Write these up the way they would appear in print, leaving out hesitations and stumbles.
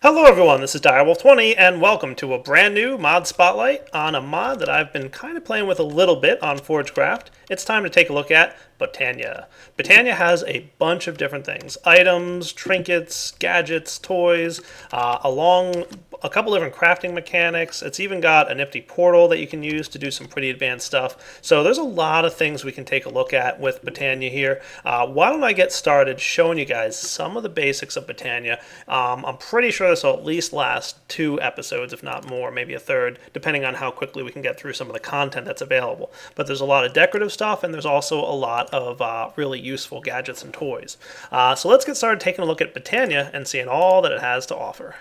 Hello everyone, this is Direwolf20 and welcome to a brand new mod spotlight on a mod that I've been kind of playing with a little bit on ForgeCraft. It's time to take a look at Botania. Botania has a bunch of different things. Items, trinkets, gadgets, toys, along a couple different crafting mechanics. It's even got a nifty portal that you can use to do some pretty advanced stuff. So there's a lot of things we can take a look at with Botania here. Why don't I get started showing you guys some of the basics of Botania. I'm pretty sure this will at least last 2 episodes, if not more, maybe a third, depending on how quickly we can get through some of the content that's available. But there's a lot of decorative stuff, and there's also a lot of really useful gadgets and toys. So let's get started taking a look at Botania and seeing all that it has to offer.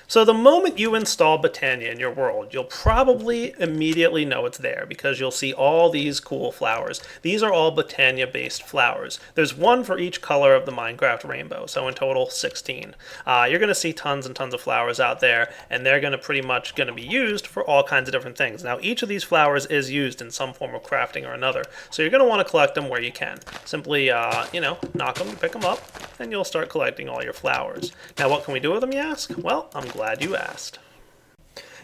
So the moment you install Botania in your world, you'll probably immediately know it's there because you'll see all these cool flowers. These are all Botania-based flowers. There's one for each color of the Minecraft rainbow, so in total 16. You're going to see tons and tons of flowers out there, and they're going to pretty much going to be used for all kinds of different things. Now, each of these flowers is used in some form of crafting or another, so you're going to want to collect them where you can. Simply, knock them, pick them up, and you'll start collecting all your flowers. Now, what can we do with them, you ask? Well, I'm glad you asked.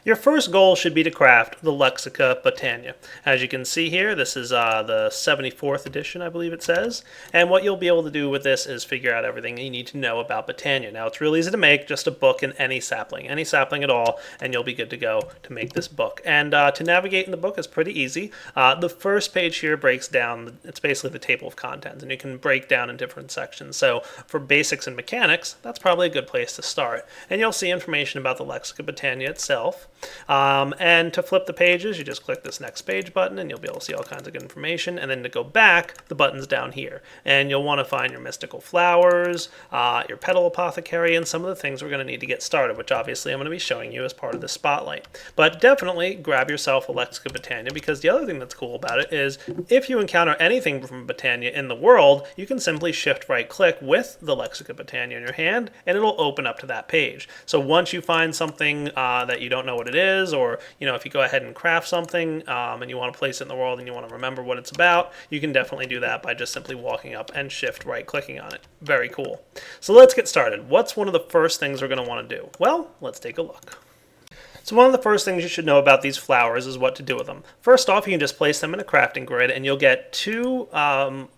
Your first goal should be to craft the Lexica Botania. As you can see here, this is the 74th edition, I believe it says. And what you'll be able to do with this is figure out everything you need to know about Botania. Now, it's really easy to make, just a book in any sapling at all, and you'll be good to go to make this book. And to navigate in the book is pretty easy. The first page here breaks down, it's basically the table of contents, and you can break down in different sections. So for basics and mechanics, that's probably a good place to start. And you'll see information about the Lexica Botania itself. And to flip the pages, you just click this next page button and you'll be able to see all kinds of good information. And then to go back, the button's down here. And you'll want to find your mystical flowers, your petal apothecary, and some of the things we're going to need to get started, which obviously I'm going to be showing you as part of the spotlight. But definitely grab yourself a Lexica Botania, because the other thing that's cool about it is if you encounter anything from Botania in the world, you can simply shift right click with the Lexica Botania in your hand and it'll open up to that page. So once you find something that you don't know what it is, or if you go ahead and craft something and you want to place it in the world and you want to remember what it's about, you can definitely do that by just simply walking up and shift right clicking on it. Very cool. So let's get started. What's one of the first things we're going to want to do? Well, let's take a look. So one of the first things you should know about these flowers is what to do with them. First off, you can just place them in a crafting grid and you'll get 2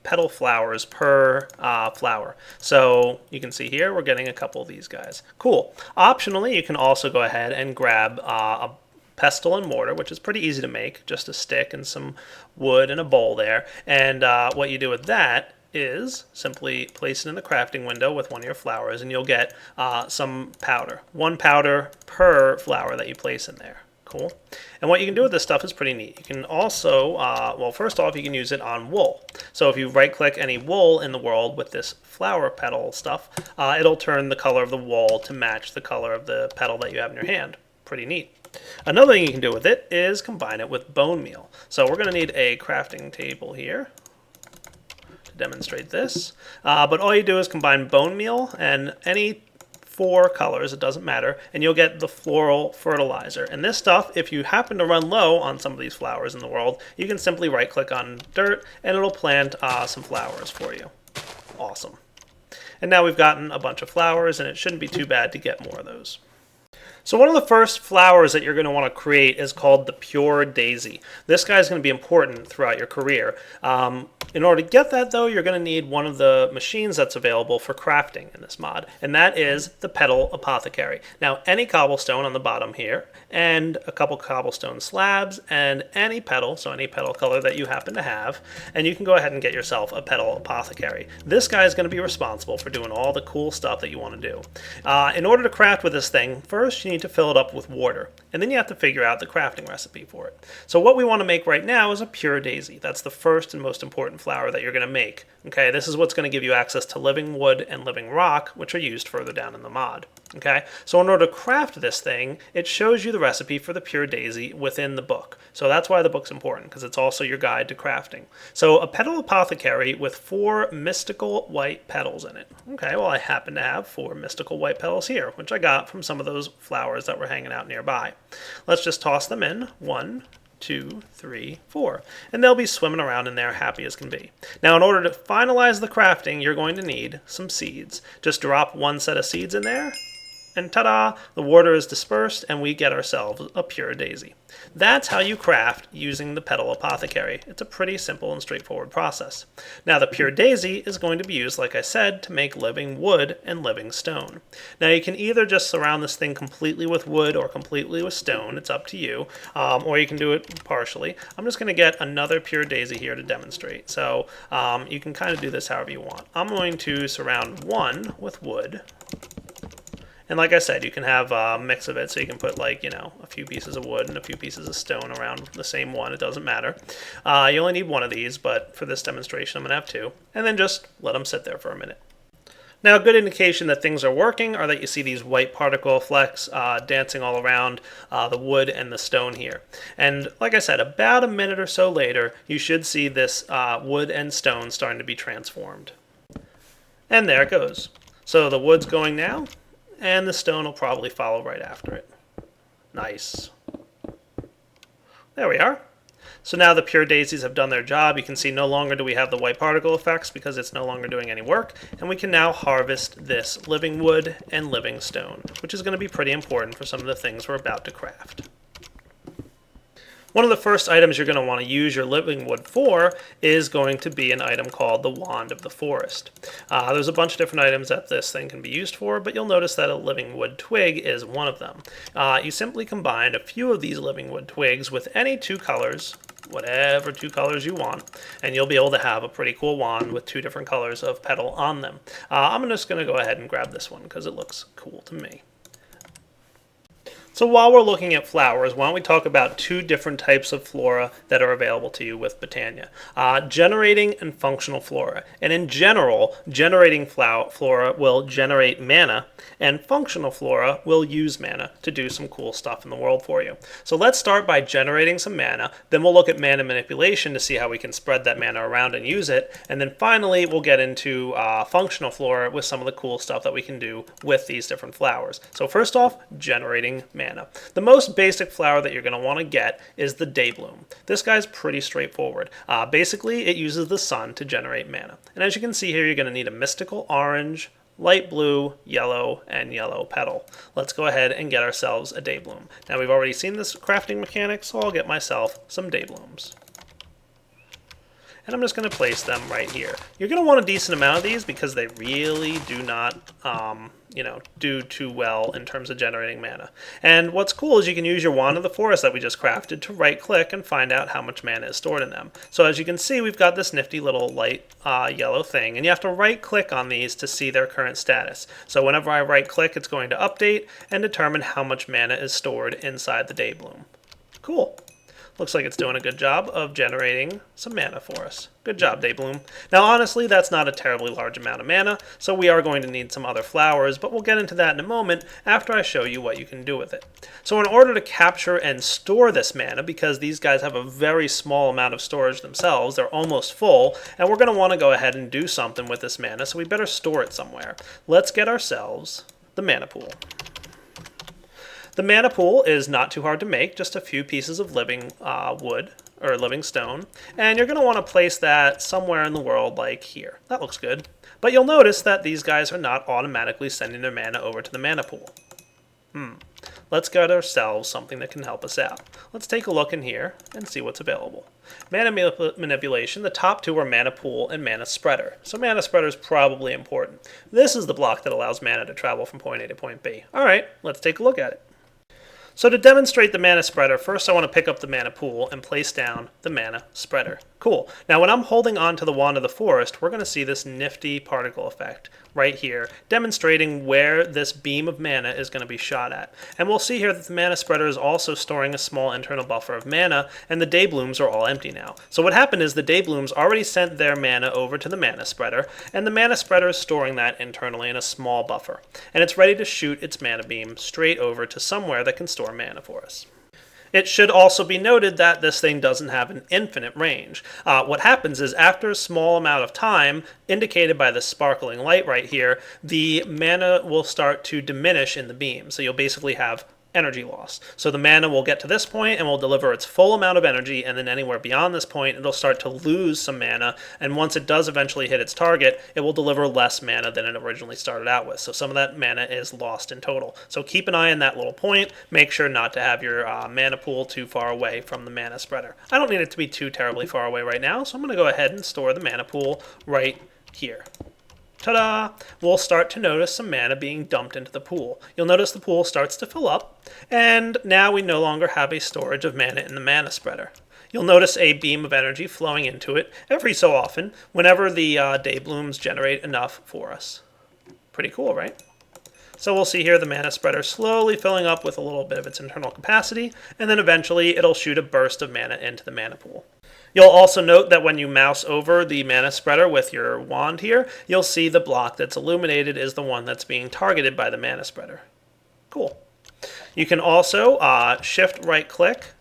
petal flowers per flower. So you can see here we're getting a couple of these guys. Cool. Optionally, you can also go ahead and grab a pestle and mortar, which is pretty easy to make, just a stick and some wood and a bowl there. And what you do with that is simply place it in the crafting window with one of your flowers and you'll get some powder. 1 powder per flower that you place in there. Cool. And what you can do with this stuff is pretty neat. You can also, well, first off, you can use it on wool. So if you right-click any wool in the world with this flower petal stuff, it'll turn the color of the wool to match the color of the petal that you have in your hand. Pretty neat. Another thing you can do with it is combine it with bone meal. So we're going to need a crafting table here demonstrate this, but all you do is combine bone meal and any 4 colors, it doesn't matter, and you'll get the floral fertilizer. And this stuff, if you happen to run low on some of these flowers in the world, you can simply right click on dirt and it'll plant some flowers for you. Awesome. And now we've gotten a bunch of flowers and it shouldn't be too bad to get more of those. So one of the first flowers that you're going to want to create is called the Pure Daisy. This guy is going to be important throughout your career. In order to get that, though, you're going to need one of the machines that's available for crafting in this mod, and that is the Petal Apothecary. Now, any cobblestone on the bottom here, and a couple cobblestone slabs, and any petal, so any petal color that you happen to have, and you can go ahead and get yourself a Petal Apothecary. This guy is going to be responsible for doing all the cool stuff that you want to do. In order to craft with this thing, first you need to fill it up with water, and then you have to figure out the crafting recipe for it. So what we want to make right now is a Pure Daisy. That's the first and most important flower that you're going to make. Okay, this is what's going to give you access to living wood and living rock, which are used further down in the mod. Okay, so in order to craft this thing, it shows you the recipe for the Pure Daisy within the book. So that's why the book's important, because it's also your guide to crafting. So a Petal Apothecary with 4 mystical white petals in it. Okay, well I happen to have 4 mystical white petals here, which I got from some of those flowers that were hanging out nearby. Let's just toss them in. 1, 2, 3, 4. And they'll be swimming around in there happy as can be. Now, in order to finalize the crafting, you're going to need some seeds. Just drop 1 set of seeds in there, And ta-da, the water is dispersed and we get ourselves a pure daisy. That's how you craft using the petal apothecary. It's a pretty simple and straightforward process. Now the pure daisy is going to be used, like I said, to make living wood and living stone. Now you can either just surround this thing completely with wood or completely with stone, it's up to you, or you can do it partially. I'm just going to get another pure daisy here to demonstrate. So you can kind of do this however you want. I'm going to surround one with wood. And like I said, you can have a mix of it, so you can put like, a few pieces of wood and a few pieces of stone around the same one. It doesn't matter. You only need one of these, but for this demonstration, I'm going to have two. And then just let them sit there for a minute. Now, a good indication that things are working are that you see these white particle flecks dancing all around the wood and the stone here. And like I said, about a minute or so later, you should see this wood and stone starting to be transformed. And there it goes. So the wood's going now, and the stone will probably follow right after it. Nice. There we are. So now the pure daisies have done their job. You can see no longer do we have the white particle effects because it's no longer doing any work. And we can now harvest this living wood and living stone, which is going to be pretty important for some of the things we're about to craft. One of the first items you're going to want to use your living wood for is going to be an item called the Wand of the Forest. There's a bunch of different items that this thing can be used for, but you'll notice that a living wood twig is one of them. You simply combine a few of these living wood twigs with any two colors, whatever two colors you want, and you'll be able to have a pretty cool wand with two different colors of petal on them. I'm just going to go ahead and grab this one because it looks cool to me. So while we're looking at flowers, why don't we talk about two different types of flora that are available to you with Botania. Generating and functional flora. And in general, generating flora will generate mana, and functional flora will use mana to do some cool stuff in the world for you. So let's start by generating some mana, then we'll look at mana manipulation to see how we can spread that mana around and use it, and then finally we'll get into functional flora with some of the cool stuff that we can do with these different flowers. So first off, generating mana. The most basic flower that you're going to want to get is the Daybloom. This guy's pretty straightforward. Basically, it uses the sun to generate mana. And as you can see here, you're going to need a mystical orange, light blue, yellow, and yellow petal. Let's go ahead and get ourselves a Daybloom. Now, we've already seen this crafting mechanic, so I'll get myself some Dayblooms. And I'm just going to place them right here. You're going to want a decent amount of these because they really do not do too well in terms of generating mana. And what's cool is you can use your Wand of the Forest that we just crafted to right click and find out how much mana is stored in them. So as you can see, we've got this nifty little light yellow thing, and you have to right click on these to see their current status. So whenever I right click, it's going to update and determine how much mana is stored inside the Daybloom. Cool. Looks like it's doing a good job of generating some mana for us. Good job, Daybloom. Now, honestly, that's not a terribly large amount of mana, so we are going to need some other flowers, but we'll get into that in a moment after I show you what you can do with it. So in order to capture and store this mana, because these guys have a very small amount of storage themselves, they're almost full, and we're going to want to go ahead and do something with this mana, so we better store it somewhere. Let's get ourselves the mana pool. The mana pool is not too hard to make, just a few pieces of living wood or living stone, and you're going to want to place that somewhere in the world like here. That looks good. But you'll notice that these guys are not automatically sending their mana over to the mana pool. Let's get ourselves something that can help us out. Let's take a look in here and see what's available. Mana manipulation, the top two are mana pool and mana spreader. So mana spreader is probably important. This is the block that allows mana to travel from point A to point B. Alright, let's take a look at it. So to demonstrate the mana spreader, first I want to pick up the mana pool and place down the mana spreader. Cool. Now when I'm holding on to the Wand of the Forest, we're going to see this nifty particle effect right here, demonstrating where this beam of mana is going to be shot at. And we'll see here that the mana spreader is also storing a small internal buffer of mana, and the Dayblooms are all empty now. So what happened is the Dayblooms already sent their mana over to the mana spreader, and the mana spreader is storing that internally in a small buffer. And it's ready to shoot its mana beam straight over to somewhere that can store mana for us. It should also be noted that this thing doesn't have an infinite range. What happens is after a small amount of time, indicated by the sparkling light right here, the mana will start to diminish in the beam. So you'll basically have energy loss. So the mana will get to this point and will deliver its full amount of energy, and then anywhere beyond this point it'll start to lose some mana, and once it does eventually hit its target, it will deliver less mana than it originally started out with. So some of that mana is lost in total. So keep an eye on that little point. Make sure not to have your mana pool too far away from the mana spreader. I don't need it to be too terribly far away right now, so I'm going to go ahead and store the mana pool right here. Ta-da! We'll start to notice some mana being dumped into the pool. You'll notice the pool starts to fill up, and now we no longer have a storage of mana in the mana spreader. You'll notice a beam of energy flowing into it every so often whenever the day blooms generate enough for us. Pretty cool, right? So we'll see here the mana spreader slowly filling up with a little bit of its internal capacity, and then eventually it'll shoot a burst of mana into the mana pool. You'll also note that when you mouse over the mana spreader with your wand here, you'll see the block that's illuminated is the one that's being targeted by the mana spreader. Cool. You can also shift right click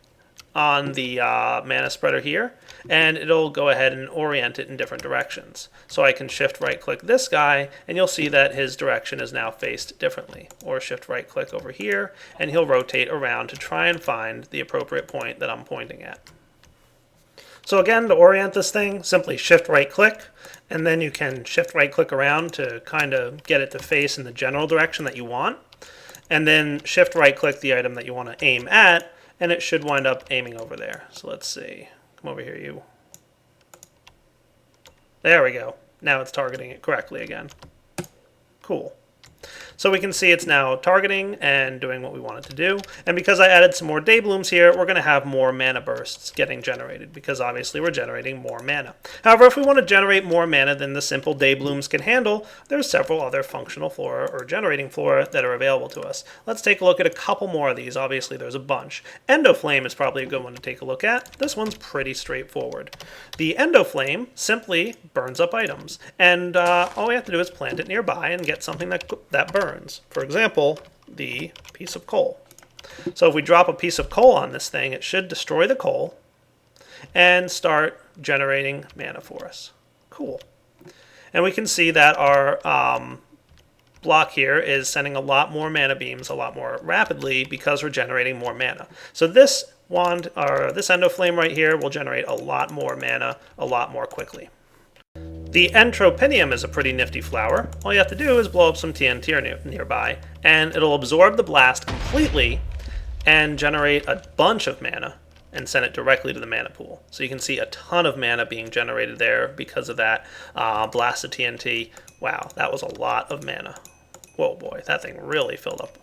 on the mana spreader here, and it'll go ahead and orient it in different directions. So I can shift right click this guy, and you'll see that his direction is now faced differently. Or shift right click over here, and he'll rotate around to try and find the appropriate point that I'm pointing at. So again, to orient this thing, simply shift right click, and then you can shift right click around to kind of get it to face in the general direction that you want. And then shift right click the item that you want to aim at, and it should wind up aiming over there. So let's see. Come over here, you. There we go. Now it's targeting it correctly again. Cool. So we can see it's now targeting and doing what we want it to do. And because I added some more day blooms here, we're going to have more mana bursts getting generated, because obviously we're generating more mana. However, if we want to generate more mana than the simple day blooms can handle, there's several other functional flora or generating flora that are available to us. Let's take a look at a couple more of these. Obviously there's a bunch. Endoflame is probably a good one to take a look at. This one's pretty straightforward. The Endoflame simply burns up items, and all we have to do is plant it nearby and get something that burns. For example, the piece of coal. So if we drop a piece of coal on this thing, it should destroy the coal and start generating mana for us. Cool. And we can see that our block here is sending a lot more mana beams a lot more rapidly because we're generating more mana. So this wand, or this Endoflame right here, will generate a lot more mana a lot more quickly. The Entropinium is a pretty nifty flower. All you have to do is blow up some TNT nearby, and it'll absorb the blast completely and generate a bunch of mana and send it directly to the mana pool. So you can see a ton of mana being generated there because of that blast of TNT. Wow, that was a lot of mana. Whoa boy, that thing really filled up.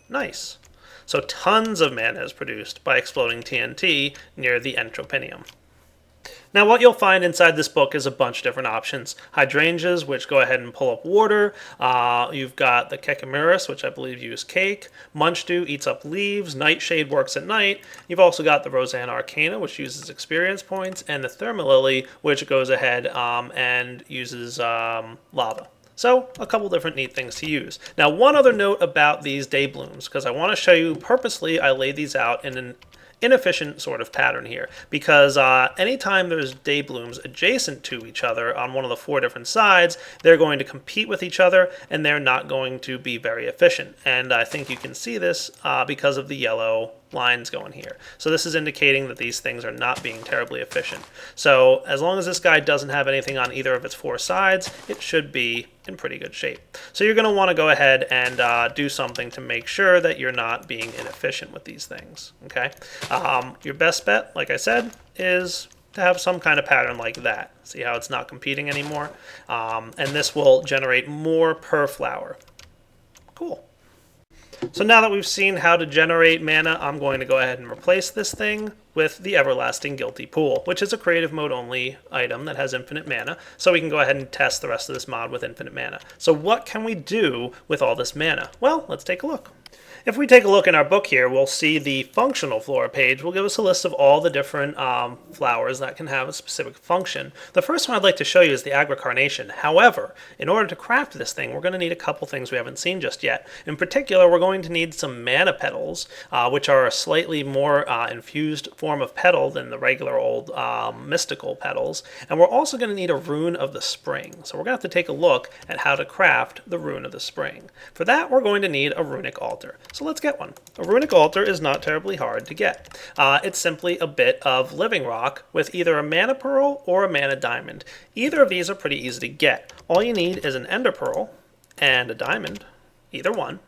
Nice. So tons of mana is produced by exploding TNT near the Entropinium. Now what you'll find inside this book is a bunch of different options. Hydrangeas, which go ahead and pull up water. You've got the Kekimeris, which I believe use cake. Munchdew eats up leaves. Nightshade works at night. You've also got the Rosanna Arcana, which uses experience points. And the Thermalily, which goes ahead and uses lava. So, a couple different neat things to use. Now, one other note about these day blooms, because I want to show you purposely I laid these out in an inefficient sort of pattern here, because anytime there's day blooms adjacent to each other on one of the 4 different sides, they're going to compete with each other, and they're not going to be very efficient. And I think you can see this because of the yellow lines going here. So this is indicating that these things are not being terribly efficient. So as long as this guy doesn't have anything on either of its 4 sides, it should be in pretty good shape. So you're going to want to go ahead and do something to make sure that you're not being inefficient with these things. Okay. Your best bet, like I said, is to have some kind of pattern like that. See how it's not competing anymore? And this will generate more per flower. Cool. So now that we've seen how to generate mana, I'm going to go ahead and replace this thing with the Everlasting Guilty Pool, which is a creative mode only item that has infinite mana, so we can go ahead and test the rest of this mod with infinite mana. So what can we do with all this mana? Well, let's take a look. If we take a look in our book here, we'll see the functional flora page will give us a list of all the different flowers that can have a specific function. The first one I'd like to show you is the Agrocarnation. However, in order to craft this thing, we're going to need a couple things we haven't seen just yet. In particular, we're going to need some mana petals, which are a slightly more infused form of petal than the regular old mystical petals. And we're also going to need a rune of the spring. So we're going to have to take a look at how to craft the rune of the spring. For that, we're going to need a runic altar. So let's get one. A runic altar is not terribly hard to get. It's simply a bit of living rock with either a mana pearl or a mana diamond. Either of these are pretty easy to get. All you need is an ender pearl and a diamond, either one.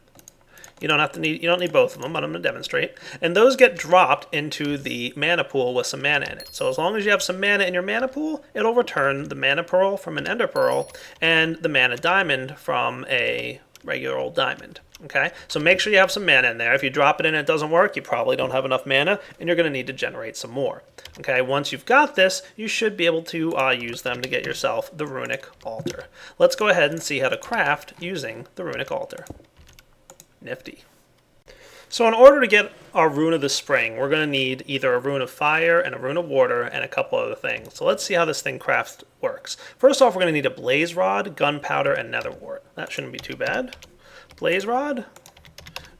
You don't need both of them, but I'm going to demonstrate. And those get dropped into the mana pool with some mana in it. So as long as you have some mana in your mana pool, it'll return the mana pearl from an ender pearl and the mana diamond from a regular old diamond. Okay, so make sure you have some mana in there. If you drop it in and it doesn't work, you probably don't have enough mana, and you're going to need to generate some more. Okay, once you've got this, you should be able to use them to get yourself the runic altar. Let's go ahead and see how to craft using the runic altar. Nifty. So in order to get our rune of the spring, we're going to need either a rune of fire and a rune of water and a couple other things. So let's see how this thing works. First off, we're going to need a blaze rod, gunpowder, and nether wart. That shouldn't be too bad. Blaze rod,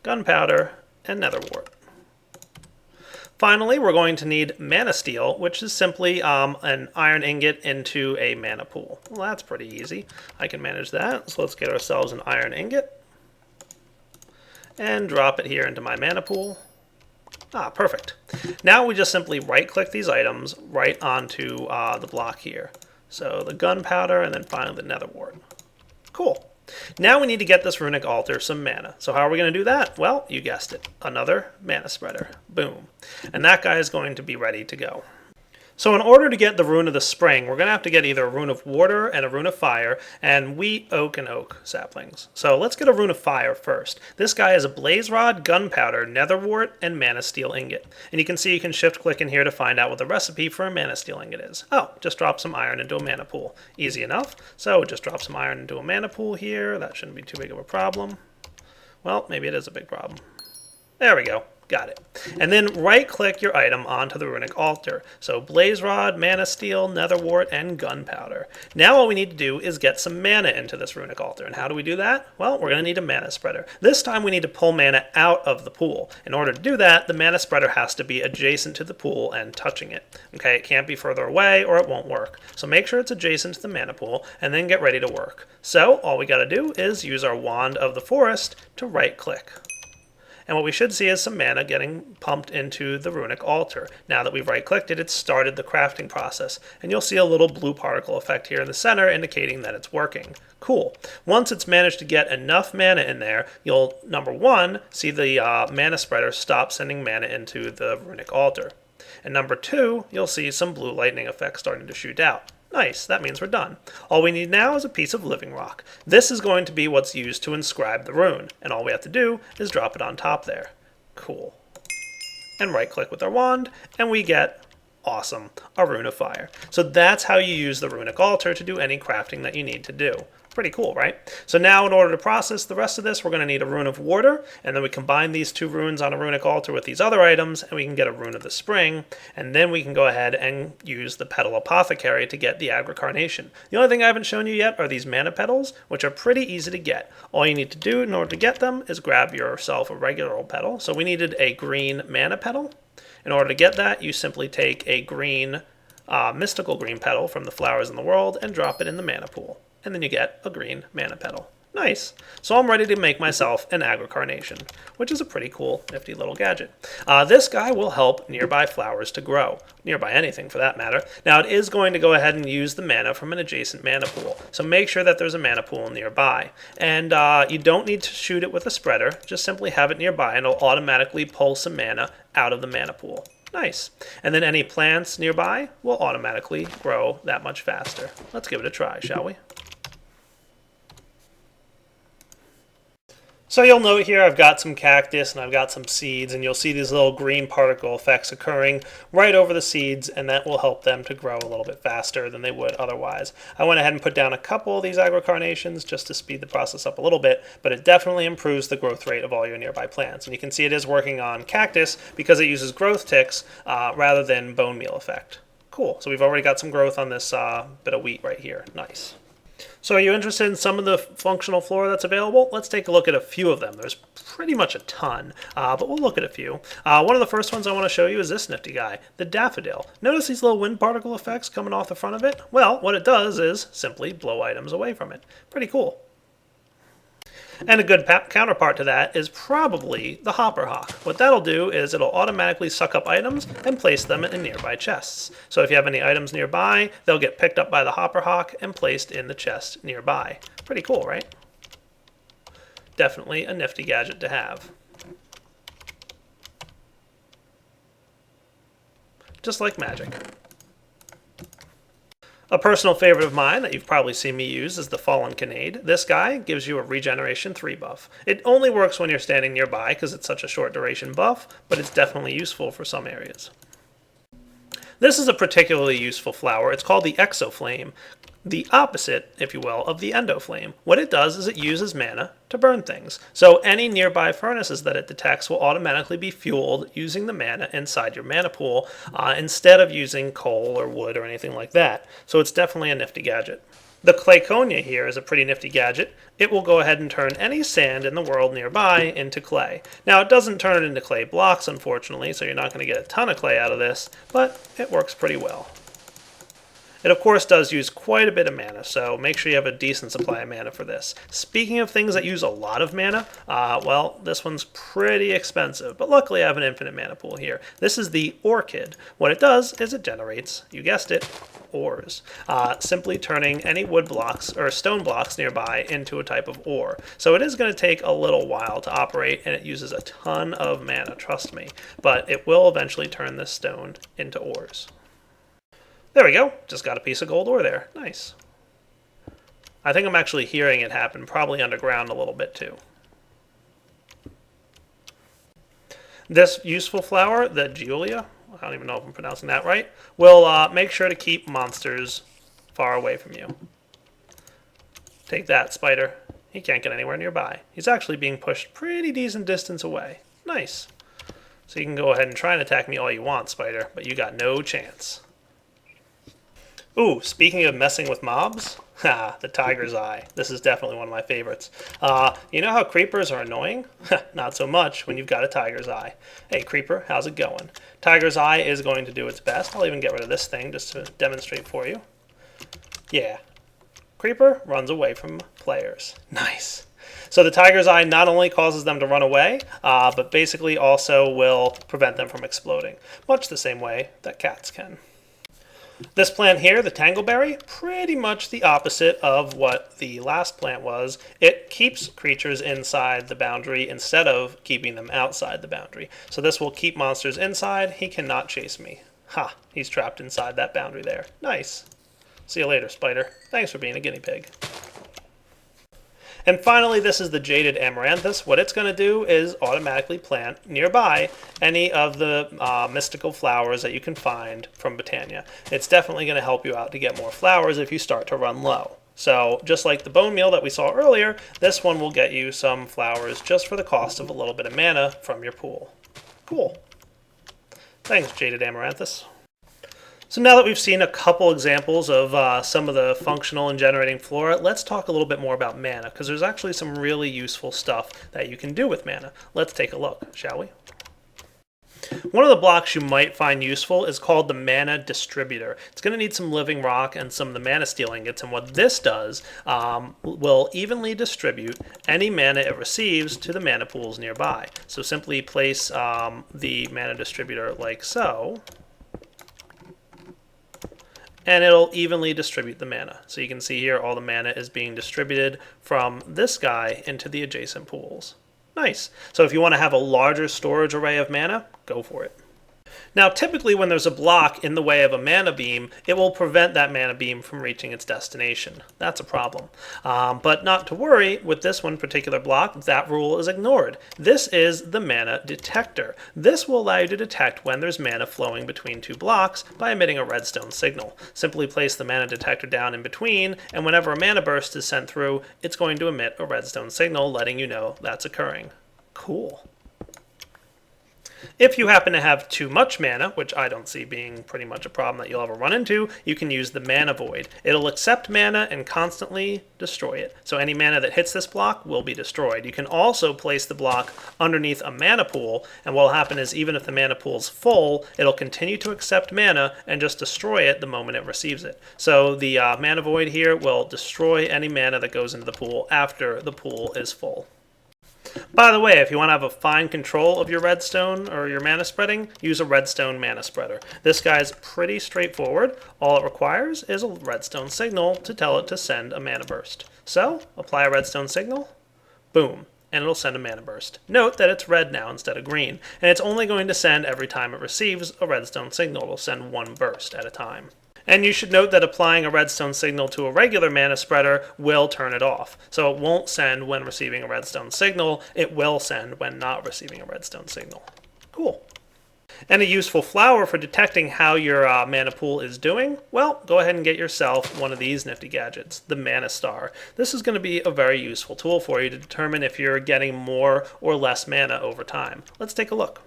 gunpowder, and nether wart. Finally, we're going to need mana steel, which is simply an iron ingot into a mana pool. Well, that's pretty easy. I can manage that. So let's get ourselves an iron ingot and drop it here into my mana pool. Perfect. Now we just simply right-click these items right onto the block here. So the gunpowder and then finally the nether wart. Cool. Now we need to get this runic altar some mana. So how are we going to do that? Well, you guessed it. Another mana spreader. Boom. And that guy is going to be ready to go. So in order to get the rune of the spring, we're going to have to get either a rune of water and a rune of fire, and wheat, oak, and oak saplings. So let's get a rune of fire first. This guy is a blaze rod, gunpowder, nether wart, and mana steel ingot. And you can see you can shift click in here to find out what the recipe for a mana steel ingot is. Oh, just drop some iron into a mana pool. Easy enough. So just drop some iron into a mana pool here. That shouldn't be too big of a problem. Well, maybe it is a big problem. There we go. Got it. And then right-click your item onto the runic altar. So blaze rod, mana steel, nether wart, and gunpowder. Now all we need to do is get some mana into this runic altar. And how do we do that? Well, we're going to need a mana spreader. This time we need to pull mana out of the pool. In order to do that, the mana spreader has to be adjacent to the pool and touching it. Okay, it can't be further away or it won't work. So make sure it's adjacent to the mana pool and then get ready to work. So all we got to do is use our wand of the forest to right-click. And what we should see is some mana getting pumped into the runic altar. Now that we've right-clicked it, it's started the crafting process. And you'll see a little blue particle effect here in the center indicating that it's working. Cool. Once it's managed to get enough mana in there, you'll, number one, see the mana spreader stop sending mana into the runic altar. And number two, you'll see some blue lightning effects starting to shoot out. Nice, that means we're done. All we need now is a piece of living rock. This is going to be what's used to inscribe the rune, and all we have to do is drop it on top there. Cool. And right-click with our wand, and we get, awesome, a rune of fire. So that's how you use the runic altar to do any crafting that you need to do. Pretty cool, right? So now in order to process the rest of this, we're going to need a rune of water, and then we combine these two runes on a runic altar with these other items, and we can get a rune of the spring, and then we can go ahead and use the petal apothecary to get the agricarnation. The only thing I haven't shown you yet are these mana petals, which are pretty easy to get. All you need to do in order to get them is grab yourself a regular old petal. So we needed a green mana petal. In order to get that, you simply take a green, mystical green petal from the flowers in the world and drop it in the mana pool. And then you get a green mana petal. Nice. So I'm ready to make myself an agricarnation, which is a pretty cool, nifty little gadget. This guy will help nearby flowers to grow, nearby anything for that matter. Now it is going to go ahead and use the mana from an adjacent mana pool, so make sure that there's a mana pool nearby. And you don't need to shoot it with a spreader, just simply have it nearby and it'll automatically pull some mana out of the mana pool. Nice. And then any plants nearby will automatically grow that much faster. Let's give it a try, shall we? So you'll note here I've got some cactus and I've got some seeds, and you'll see these little green particle effects occurring right over the seeds, and that will help them to grow a little bit faster than they would otherwise. I went ahead and put down a couple of these agricarnations just to speed the process up a little bit, but it definitely improves the growth rate of all your nearby plants. And you can see it is working on cactus because it uses growth ticks rather than bone meal effect. Cool, so we've already got some growth on this bit of wheat right here. Nice. So are you interested in some of the functional flora that's available? Let's take a look at a few of them. There's pretty much a ton, but we'll look at a few. One of the first ones I want to show you is this nifty guy, the daffodil. Notice these little wind particle effects coming off the front of it? Well, what it does is simply blow items away from it. Pretty cool. And a good counterpart to that is probably the hopper hawk. What that'll do is it'll automatically suck up items and place them in nearby chests. So if you have any items nearby, they'll get picked up by the hopper hawk and placed in the chest nearby. Pretty cool, right? Definitely a nifty gadget to have. Just like magic. A personal favorite of mine that you've probably seen me use is the Fallen Canade. This guy gives you a Regeneration 3 buff. It only works when you're standing nearby because it's such a short duration buff, but it's definitely useful for some areas. This is a particularly useful flower. It's called the Exoflame, the opposite, if you will, of the Endoflame. What it does is it uses mana to burn things. So any nearby furnaces that it detects will automatically be fueled using the mana inside your mana pool instead of using coal or wood or anything like that. So it's definitely a nifty gadget. The Clayconia here is a pretty nifty gadget. It will go ahead and turn any sand in the world nearby into clay. Now it doesn't turn it into clay blocks, unfortunately, so you're not going to get a ton of clay out of this, but it works pretty well. It of course does use quite a bit of mana, so make sure you have a decent supply of mana for this. Speaking of things that use a lot of mana, well, this one's pretty expensive, but luckily I have an infinite mana pool here. This is the Orchid. What it does is it generates, you guessed it, ores, simply turning any wood blocks or stone blocks nearby into a type of ore. So it is going to take a little while to operate, and it uses a ton of mana, trust me, but it will eventually turn this stone into ores. There we go, just got a piece of gold ore there. Nice. I think I'm actually hearing it happen, probably underground a little bit too. This useful flower, the Giulia, I don't even know if I'm pronouncing that right, will make sure to keep monsters far away from you. Take that, spider. He can't get anywhere nearby. He's actually being pushed pretty decent distance away. Nice. So you can go ahead and try and attack me all you want, spider, but you got no chance. Ooh, speaking of messing with mobs, the Tiger's Eye. This is definitely one of my favorites. You know how creepers are annoying? Not so much when you've got a Tiger's Eye. Hey creeper, how's it going? Tiger's Eye is going to do its best. I'll even get rid of this thing just to demonstrate for you. Yeah. Creeper runs away from players. Nice. So the Tiger's Eye not only causes them to run away, but basically also will prevent them from exploding. Much the same way that cats can. This plant here, the Tangleberry, pretty much the opposite of what the last plant was. It keeps creatures inside the boundary instead of keeping them outside the boundary. So this will keep monsters inside. He cannot chase me. Ha, he's trapped inside that boundary there. Nice. See you later, spider. Thanks for being a guinea pig. And finally, this is the Jaded Amaranthus. What it's going to do is automatically plant nearby any of the mystical flowers that you can find from Botania. It's definitely going to help you out to get more flowers if you start to run low. So just like the bone meal that we saw earlier, this one will get you some flowers just for the cost of a little bit of mana from your pool. Cool. Thanks, Jaded Amaranthus. So now that we've seen a couple examples of some of the functional and generating flora, let's talk a little bit more about mana, because there's actually some really useful stuff that you can do with mana. Let's take a look, shall we? One of the blocks you might find useful is called the Mana Distributor. It's going to need some living rock and some of the mana steel ingots, and what this does will evenly distribute any mana it receives to the mana pools nearby. So simply place the Mana Distributor like so, and it'll evenly distribute the mana. So you can see here all the mana is being distributed from this guy into the adjacent pools. Nice. So if you want to have a larger storage array of mana, go for it. Now typically when there's a block in the way of a mana beam, it will prevent that mana beam from reaching its destination. That's a problem. But not to worry, with this one particular block, that rule is ignored. This is the Mana Detector. This will allow you to detect when there's mana flowing between two blocks by emitting a redstone signal. Simply place the Mana Detector down in between, and whenever a mana burst is sent through, it's going to emit a redstone signal letting you know that's occurring. Cool. If you happen to have too much mana, which I don't see being pretty much a problem that you'll ever run into, you can use the Mana Void. It'll accept mana and constantly destroy it. So any mana that hits this block will be destroyed. You can also place the block underneath a mana pool, and what will happen is even if the mana pool's full, it'll continue to accept mana and just destroy it the moment it receives it. So the Mana Void here will destroy any mana that goes into the pool after the pool is full. By the way, if you want to have a fine control of your redstone or your mana spreading, use a redstone mana spreader. This guy's pretty straightforward. All it requires is a redstone signal to tell it to send a mana burst. So, apply a redstone signal, boom, and it'll send a mana burst. Note that it's red now instead of green, and it's only going to send every time it receives a redstone signal. It'll send one burst at a time. And you should note that applying a redstone signal to a regular mana spreader will turn it off. So it won't send when receiving a redstone signal, it will send when not receiving a redstone signal. Cool. And a useful flower for detecting how your mana pool is doing? Well, go ahead and get yourself one of these nifty gadgets, the Mana Star. This is going to be a very useful tool for you to determine if you're getting more or less mana over time. Let's take a look.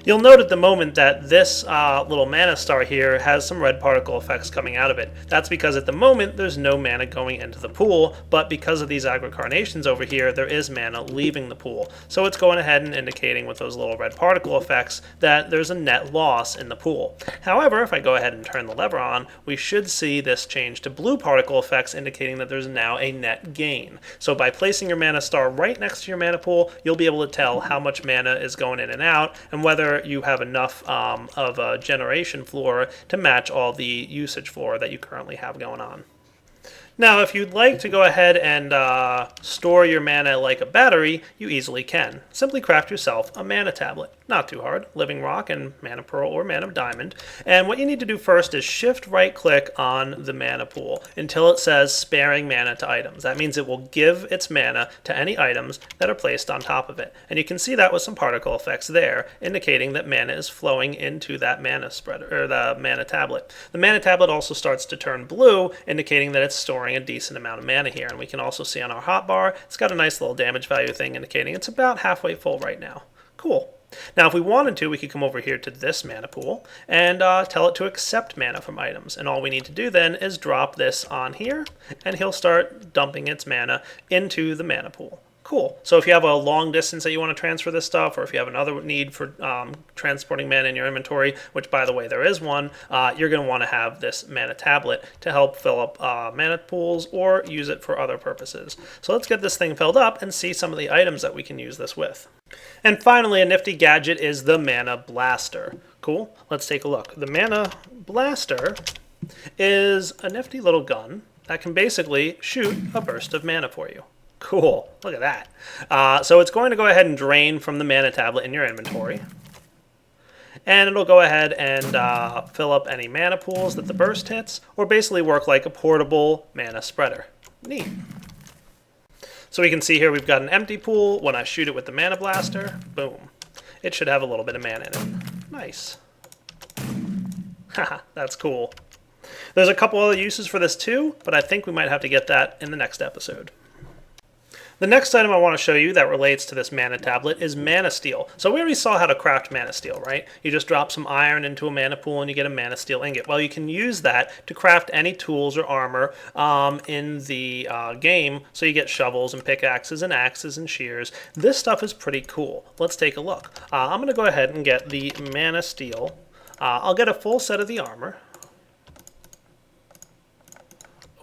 You'll note at the moment that this little mana star here has some red particle effects coming out of it. That's because at the moment there's no mana going into the pool, but because of these aggrecarnations over here, there is mana leaving the pool. So it's going ahead and indicating with those little red particle effects that there's a net loss in the pool. However, if I go ahead and turn the lever on, we should see this change to blue particle effects indicating that there's now a net gain. So by placing your mana star right next to your mana pool, you'll be able to tell how much mana is going in and out and whether you have enough of a generation floor to match all the usage floor that you currently have going on. Now, if you'd like to go ahead and store your mana like a battery, you easily can. Simply craft yourself a mana tablet. Not too hard. Living Rock and Mana Pearl or Mana Diamond. And what you need to do first is shift right click on the mana pool until it says sparing mana to items. That means it will give its mana to any items that are placed on top of it. And you can see that with some particle effects there, indicating that mana is flowing into that mana spreader or the mana tablet. The mana tablet also starts to turn blue, indicating that it's storing a decent amount of mana here. And we can also see on our hotbar, it's got a nice little damage value thing indicating it's about halfway full right now. Cool. Now, if we wanted to, we could come over here to this mana pool and tell it to accept mana from items. And all we need to do then is drop this on here, and he'll start dumping its mana into the mana pool. Cool. So if you have a long distance that you want to transfer this stuff, or if you have another need for transporting mana in your inventory, which, by the way, there is one, you're going to want to have this mana tablet to help fill up mana pools or use it for other purposes. So let's get this thing filled up and see some of the items that we can use this with. And finally, a nifty gadget is the Mana Blaster. Cool. Let's take a look. The Mana Blaster is a nifty little gun that can basically shoot a burst of mana for you. Cool. Look at that. So it's going to go ahead and drain from the mana tablet in your inventory. And it'll go ahead and fill up any mana pools that the burst hits, or basically work like a portable mana spreader. Neat. So we can see here we've got an empty pool. When I shoot it with the Mana Blaster, boom. It should have a little bit of mana in it. Nice. Haha, that's cool. There's a couple other uses for this too, but I think we might have to get that in the next episode. The next item I want to show you that relates to this mana tablet is Mana Steel. So we already saw how to craft Mana Steel, right? You just drop some iron into a mana pool and you get a Mana Steel ingot. Well, you can use that to craft any tools or armor in the game. So you get shovels and pickaxes and axes and shears. This stuff is pretty cool. Let's take a look. I'm going to go ahead and get the Mana Steel. I'll get a full set of the armor.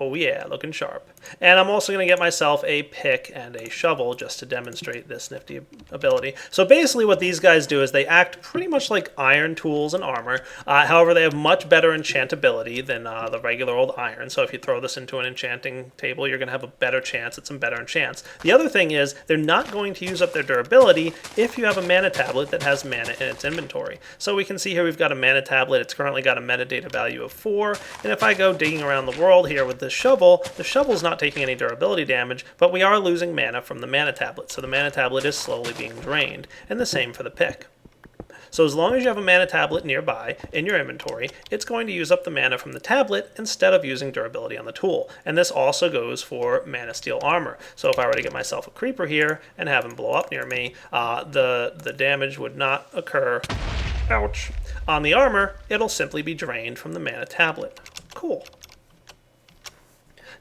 Oh yeah, looking sharp. And I'm also going to get myself a pick and a shovel just to demonstrate this nifty ability. So basically what these guys do is they act pretty much like iron tools and armor. However, they have much better enchantability than the regular old iron. So if you throw this into an enchanting table, you're going to have a better chance at some better enchants. The other thing is they're not going to use up their durability if you have a mana tablet that has mana in its inventory. So we can see here we've got a mana tablet. It's currently got a metadata value of 4. And if I go digging around the world here with this shovel, the shovel's not taking any durability damage, but we are losing mana from the mana tablet, so the mana tablet is slowly being drained, and the same for the pick. So as long as you have a mana tablet nearby in your inventory, it's going to use up the mana from the tablet instead of using durability on the tool. And this also goes for mana steel armor. So if I were to get myself a creeper here and have him blow up near me, the damage would not occur. Ouch. On the armor, it'll simply be drained from the mana tablet. Cool.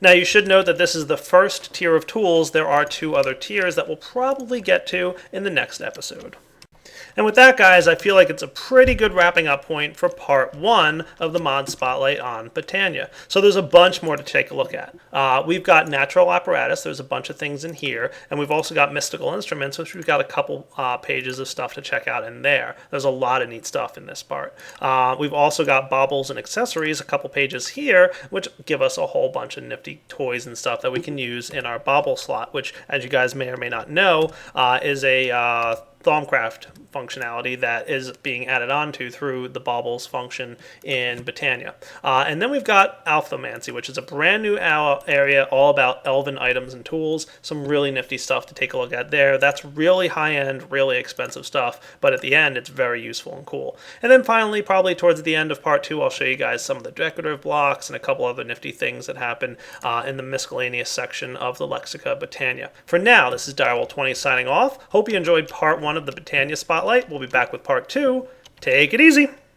Now you should note that this is the first tier of tools. There are 2 other tiers that we'll probably get to in the next episode. And with that, guys, I feel like it's a pretty good wrapping up point for part 1 of the mod spotlight on Botania. So there's a bunch more to take a look at. We've got natural apparatus. There's a bunch of things in here. And we've also got mystical instruments, which we've got a couple pages of stuff to check out in there. There's a lot of neat stuff in this part. We've also got baubles and accessories, a couple pages here, which give us a whole bunch of nifty toys and stuff that we can use in our bauble slot, which, as you guys may or may not know, is a Thaumcraft functionality that is being added onto through the baubles function in Botania. And then we've got Alphamancy, which is a brand new area all about elven items and tools. Some really nifty stuff to take a look at there. That's really high-end, really expensive stuff, but at the end it's very useful and cool. And then finally, probably towards the end of part 2, I'll show you guys some of the decorative blocks and a couple other nifty things that happen in the miscellaneous section of the Lexica Botania. For now, this is Direwolf20 signing off. Hope you enjoyed part 1 of the Botania Spotlight. We'll be back with part 2. Take it easy.